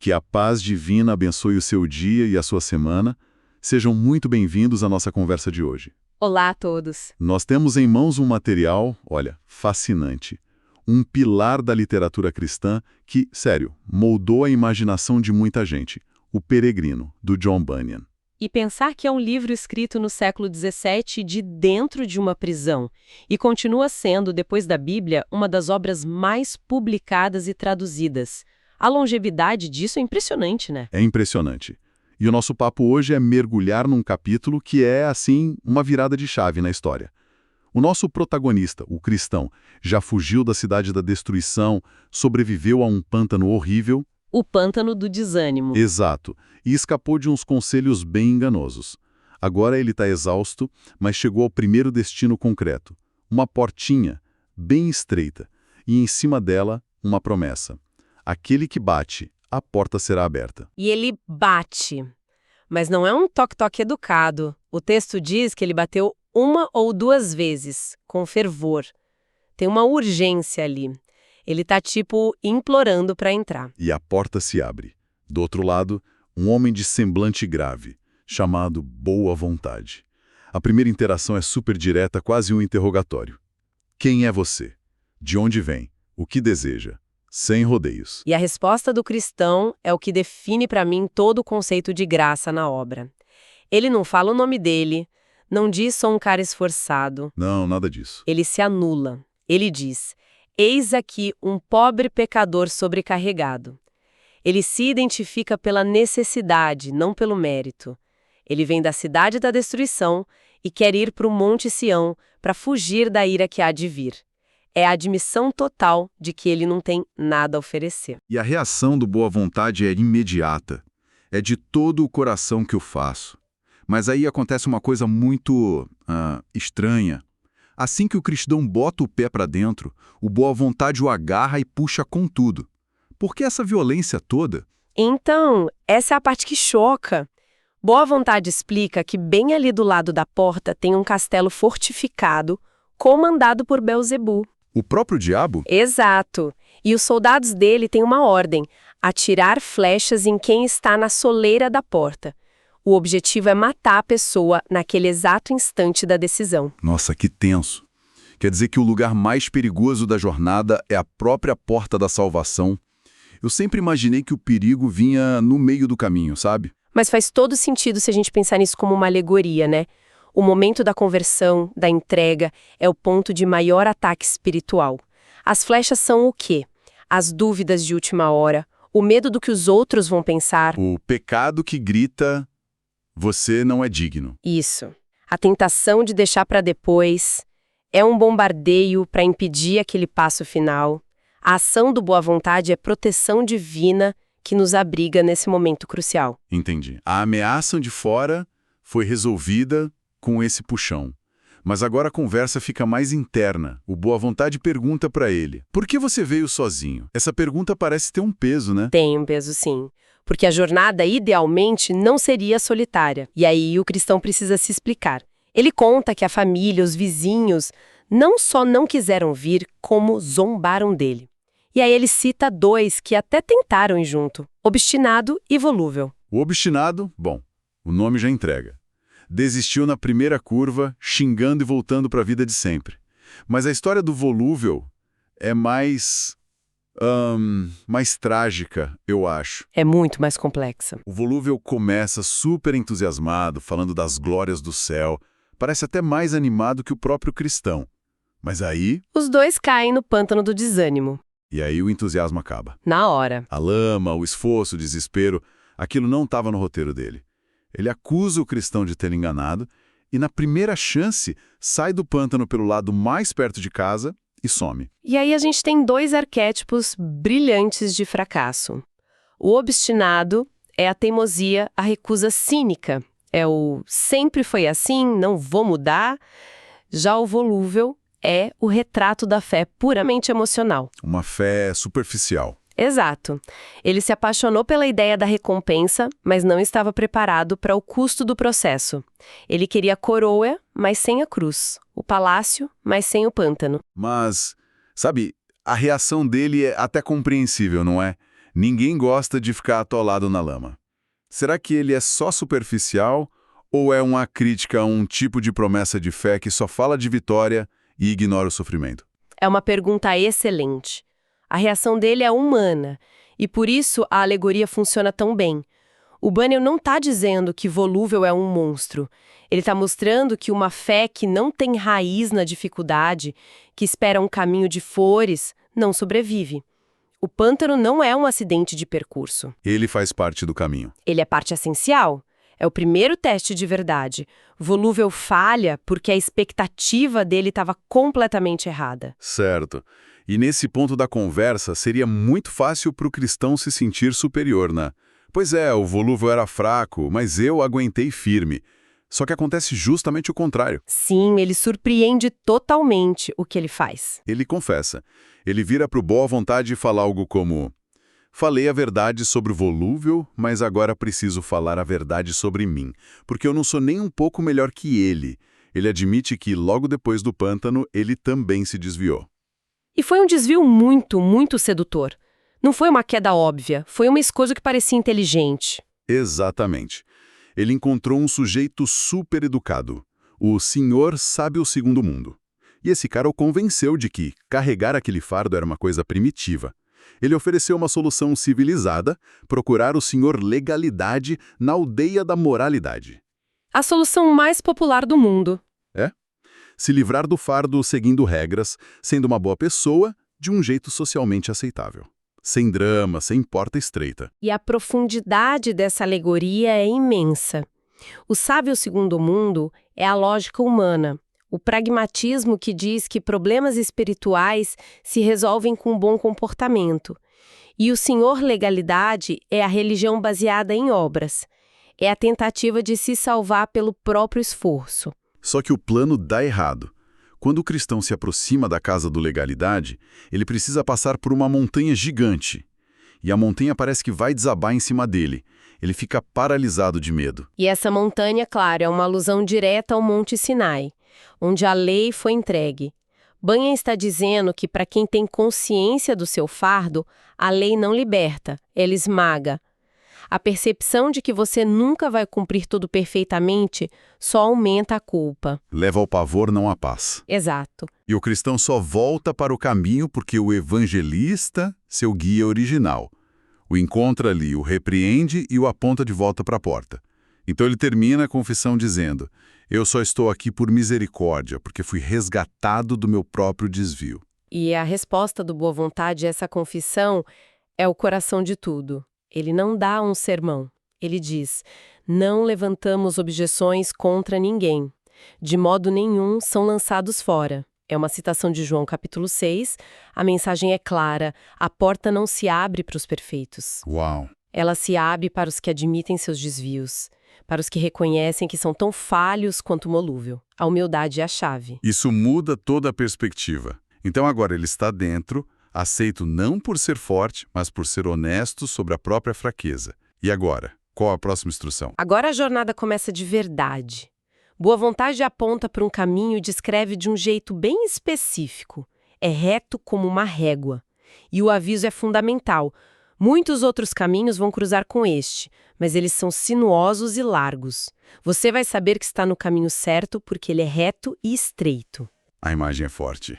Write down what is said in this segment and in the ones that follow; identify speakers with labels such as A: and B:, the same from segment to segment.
A: Que a paz divina abençoe o seu dia e a sua semana. Sejam muito bem-vindos à nossa conversa de hoje.
B: Olá a todos.
A: Nós temos em mãos um material, olha, fascinante. Um pilar da literatura cristã que, sério, moldou a imaginação de muita gente. O Peregrino, do John Bunyan.
B: E pensar que é um livro escrito no século XVII de dentro de uma prisão e continua sendo, depois da Bíblia, uma das obras mais publicadas e traduzidas. A longevidade disso é impressionante, né?
A: É impressionante. E o nosso papo hoje é mergulhar num capítulo que é, assim, uma virada de chave na história. O nosso protagonista, o cristão, já fugiu da cidade da destruição, sobreviveu a um pântano horrível.
B: O pântano do desânimo.
A: Exato. E escapou de uns conselhos bem enganosos. Agora ele está exausto, mas chegou ao primeiro destino concreto. Uma portinha, bem estreita, e em cima dela, uma promessa. Aquele que bate, a porta será aberta.
B: E ele bate. Mas não é um toque-toque educado. O texto diz que ele bateu 1 ou 2 vezes, com fervor. Tem uma urgência ali. Ele tá tipo implorando para entrar.
A: E a porta se abre. Do outro lado, um homem de semblante grave, chamado Boa Vontade. A primeira interação é super direta, quase um interrogatório. Quem é você? De onde vem? O que deseja? Sem rodeios.
B: E a resposta do cristão é o que define para mim todo o conceito de graça na obra. Ele não fala o nome dele, não diz sou um cara esforçado.
A: Não, nada disso.
B: Ele se anula. Ele diz, eis aqui um pobre pecador sobrecarregado. Ele se identifica pela necessidade, não pelo mérito. Ele vem da cidade da destruição e quer ir para o Monte Sião para fugir da ira que há de vir. É a admissão total de que ele não tem nada a oferecer.
A: E a reação do Boa Vontade é imediata. É de todo o coração que o faço. Mas aí acontece uma coisa muito estranha. Assim que o cristão bota o pé para dentro, o Boa Vontade o agarra e puxa com tudo. Por que essa violência toda?
B: Então, essa é a parte que choca. Boa Vontade explica que bem ali do lado da porta tem um castelo fortificado, comandado por Belzebu.
A: O próprio diabo?
B: Exato. E os soldados dele têm uma ordem: atirar flechas em quem está na soleira da porta. O objetivo é matar a pessoa naquele exato instante da decisão.
A: Nossa, que tenso. Quer dizer que o lugar mais perigoso da jornada é a própria porta da salvação. Eu sempre imaginei que o perigo vinha no meio do caminho, sabe?
B: Mas faz todo sentido se a gente pensar nisso como uma alegoria, né? O momento da conversão, da entrega, é o ponto de maior ataque espiritual. As flechas são o quê? As dúvidas de última hora, o medo do que os outros vão pensar.
A: O pecado que grita, você não é digno.
B: Isso. A tentação de deixar para depois. É um bombardeio para impedir aquele passo final. A ação do Boa Vontade é proteção divina que nos abriga nesse momento crucial.
A: Entendi. A ameaça de fora foi resolvida com esse puxão. Mas agora a conversa fica mais interna. O Boa Vontade pergunta para ele, por que você veio sozinho? Essa pergunta parece ter um peso, né?
B: Tem um peso, sim. Porque a jornada, idealmente, não seria solitária. E aí o cristão precisa se explicar. Ele conta que a família, os vizinhos, não só não quiseram vir, como zombaram dele. E aí ele cita 2 que até tentaram ir junto, obstinado e volúvel.
A: O obstinado, bom, o nome já entrega. Desistiu na primeira curva, xingando e voltando para a vida de sempre. Mas a história do volúvel é mais trágica, eu acho.
B: É muito mais complexa.
A: O volúvel começa super entusiasmado, falando das glórias do céu. Parece até mais animado que o próprio cristão. Mas aí...
B: Os 2 caem no pântano do desânimo.
A: E aí o entusiasmo acaba.
B: Na hora.
A: A lama, o esforço, o desespero, aquilo não estava no roteiro dele. Ele acusa o cristão de tê-lo enganado e, na primeira chance, sai do pântano pelo lado mais perto de casa e some.
B: E aí a gente tem 2 arquétipos brilhantes de fracasso. O obstinado é a teimosia, a recusa cínica. É o sempre foi assim, não vou mudar. Já o volúvel é o retrato da fé puramente emocional.
A: Uma fé superficial.
B: Exato. Ele se apaixonou pela ideia da recompensa, mas não estava preparado para o custo do processo. Ele queria a coroa, mas sem a cruz. O palácio, mas sem o pântano.
A: Mas, sabe, a reação dele é até compreensível, não é? Ninguém gosta de ficar atolado na lama. Será que ele é só superficial ou é uma crítica a um tipo de promessa de fé que só fala de vitória e ignora o sofrimento?
B: É uma pergunta excelente. A reação dele é humana, e por isso a alegoria funciona tão bem. O Bunyan não está dizendo que volúvel é um monstro. Ele está mostrando que uma fé que não tem raiz na dificuldade, que espera um caminho de flores, não sobrevive. O pântano não é um acidente de percurso.
A: Ele faz parte do caminho.
B: Ele é parte essencial. É o primeiro teste de verdade. Volúvel falha porque a expectativa dele estava completamente errada.
A: Certo. E nesse ponto da conversa, seria muito fácil para o cristão se sentir superior, né? Pois é, o volúvel era fraco, mas eu aguentei firme. Só que acontece justamente o contrário.
B: Sim, ele surpreende totalmente o que ele faz.
A: Ele confessa. Ele vira para o boa vontade e fala algo como: falei a verdade sobre o volúvel, mas agora preciso falar a verdade sobre mim, porque eu não sou nem um pouco melhor que ele. Ele admite que, logo depois do pântano, ele também se desviou.
B: E foi um desvio muito, muito sedutor. Não foi uma queda óbvia, foi uma escolha que parecia inteligente.
A: Exatamente. Ele encontrou um sujeito super educado. O senhor sabe o segundo mundo. E esse cara o convenceu de que carregar aquele fardo era uma coisa primitiva. Ele ofereceu uma solução civilizada, procurar o senhor legalidade na aldeia da moralidade.
B: A solução mais popular do mundo.
A: É? Se livrar do fardo seguindo regras, sendo uma boa pessoa, de um jeito socialmente aceitável. Sem drama, sem porta estreita.
B: E a profundidade dessa alegoria é imensa. O sábio segundo mundo é a lógica humana, o pragmatismo que diz que problemas espirituais se resolvem com bom comportamento. E o senhor legalidade é a religião baseada em obras. É a tentativa de se salvar pelo próprio esforço.
A: Só que o plano dá errado. Quando o cristão se aproxima da casa do legalidade, ele precisa passar por uma montanha gigante. E a montanha parece que vai desabar em cima dele. Ele fica paralisado de medo.
B: E essa montanha, claro, é uma alusão direta ao Monte Sinai, onde a lei foi entregue. Bunyan está dizendo que para quem tem consciência do seu fardo, a lei não liberta, ela esmaga. A percepção de que você nunca vai cumprir tudo perfeitamente só aumenta a culpa.
A: Leva ao pavor, não à paz.
B: Exato.
A: E o cristão só volta para o caminho porque o evangelista, seu guia original, o encontra ali, o repreende e o aponta de volta para a porta. Então ele termina a confissão dizendo: eu só estou aqui por misericórdia, porque fui resgatado do meu próprio desvio.
B: E a resposta do Boa Vontade a essa confissão é o coração de tudo. Ele não dá um sermão. Ele diz: não levantamos objeções contra ninguém. De modo nenhum são lançados fora. É uma citação de João capítulo 6. A mensagem é clara: a porta não se abre para os perfeitos.
A: Uau!
B: Ela se abre para os que admitem seus desvios, para os que reconhecem que são tão falhos quanto o volúvel. A humildade é a chave.
A: Isso muda toda a perspectiva. Então agora ele está dentro, aceito não por ser forte, mas por ser honesto sobre a própria fraqueza. E agora? Qual a próxima instrução?
B: Agora a jornada começa de verdade. Boa Vontade aponta para um caminho e descreve de um jeito bem específico. É reto como uma régua. E o aviso é fundamental. Muitos outros caminhos vão cruzar com este, mas eles são sinuosos e largos. Você vai saber que está no caminho certo porque ele é reto e estreito.
A: A imagem é forte.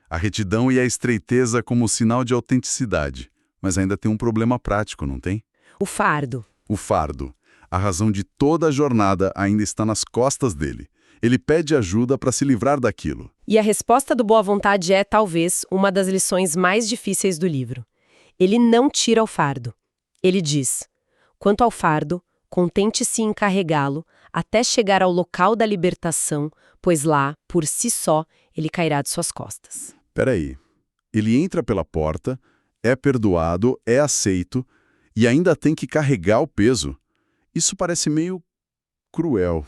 A: A retidão e a estreiteza como sinal de autenticidade. Mas ainda tem um problema prático, não tem?
B: O fardo.
A: O fardo. A razão de toda a jornada ainda está nas costas dele. Ele pede ajuda para se livrar daquilo.
B: E a resposta do Boa Vontade é, talvez, uma das lições mais difíceis do livro. Ele não tira o fardo. Ele diz: quanto ao fardo, contente-se em carregá-lo até chegar ao local da libertação, pois lá, por si só, ele cairá de suas costas.
A: Peraí. Ele entra pela porta, é perdoado, é aceito e ainda tem que carregar o peso. Isso parece meio cruel.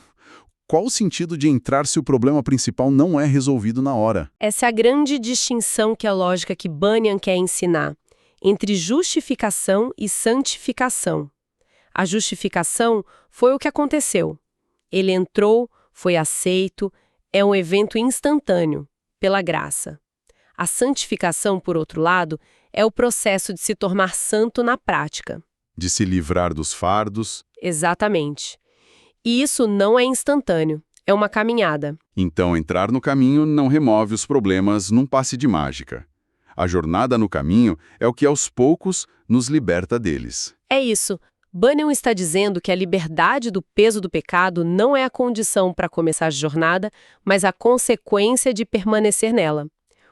A: Qual o sentido de entrar se o problema principal não é resolvido na hora?
B: Essa é a grande distinção que a lógica que Bunyan quer ensinar entre justificação e santificação. A justificação foi o que aconteceu. Ele entrou, foi aceito, é um evento instantâneo, pela graça. A santificação, por outro lado, É o processo de se tornar santo na prática.
A: De se livrar dos fardos.
B: Exatamente. E isso não é instantâneo, é uma caminhada.
A: Então, entrar no caminho não remove os problemas num passe de mágica. A jornada no caminho é o que, aos poucos, nos liberta deles.
B: É isso. Bunyan está dizendo que a liberdade do peso do pecado não é a condição para começar a jornada, mas a consequência de permanecer nela.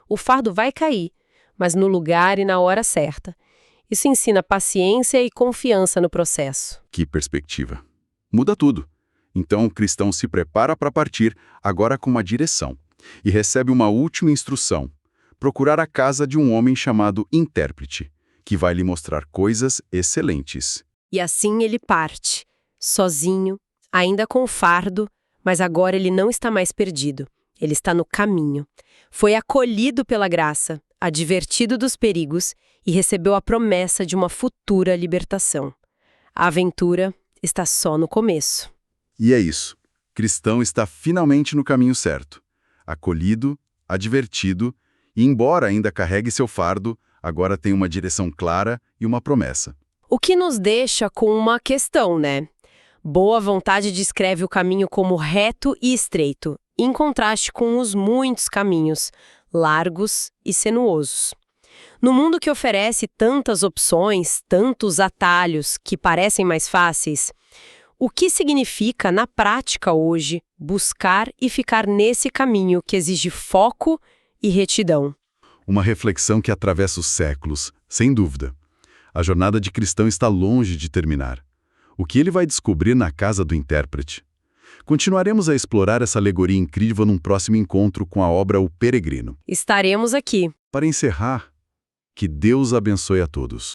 B: O fardo vai cair, mas no lugar e na hora certa. Isso ensina paciência e confiança no processo.
A: Que perspectiva. Muda tudo. Então, o cristão se prepara para partir, agora com uma direção, e recebe uma última instrução: procurar a casa de um homem chamado intérprete, que vai lhe mostrar coisas excelentes.
B: E assim ele parte, sozinho, ainda com o fardo, mas agora ele não está mais perdido. Ele está no caminho. Foi acolhido pela graça, advertido dos perigos e recebeu a promessa de uma futura libertação. A aventura está só no começo.
A: E é isso. Cristão está finalmente no caminho certo. Acolhido, advertido, e embora ainda carregue seu fardo, agora tem uma direção clara e uma promessa.
B: O que nos deixa com uma questão, né? Boa vontade descreve o caminho como reto e estreito, em contraste com os muitos caminhos, largos e sinuosos. No mundo que oferece tantas opções, tantos atalhos que parecem mais fáceis, o que significa, na prática hoje, buscar e ficar nesse caminho que exige foco e retidão?
A: Uma reflexão que atravessa os séculos, sem dúvida. A jornada de cristão está longe de terminar. O que ele vai descobrir na casa do intérprete? Continuaremos a explorar essa alegoria incrível num próximo encontro com a obra O Peregrino.
B: Estaremos aqui.
A: Para encerrar, que Deus abençoe a todos.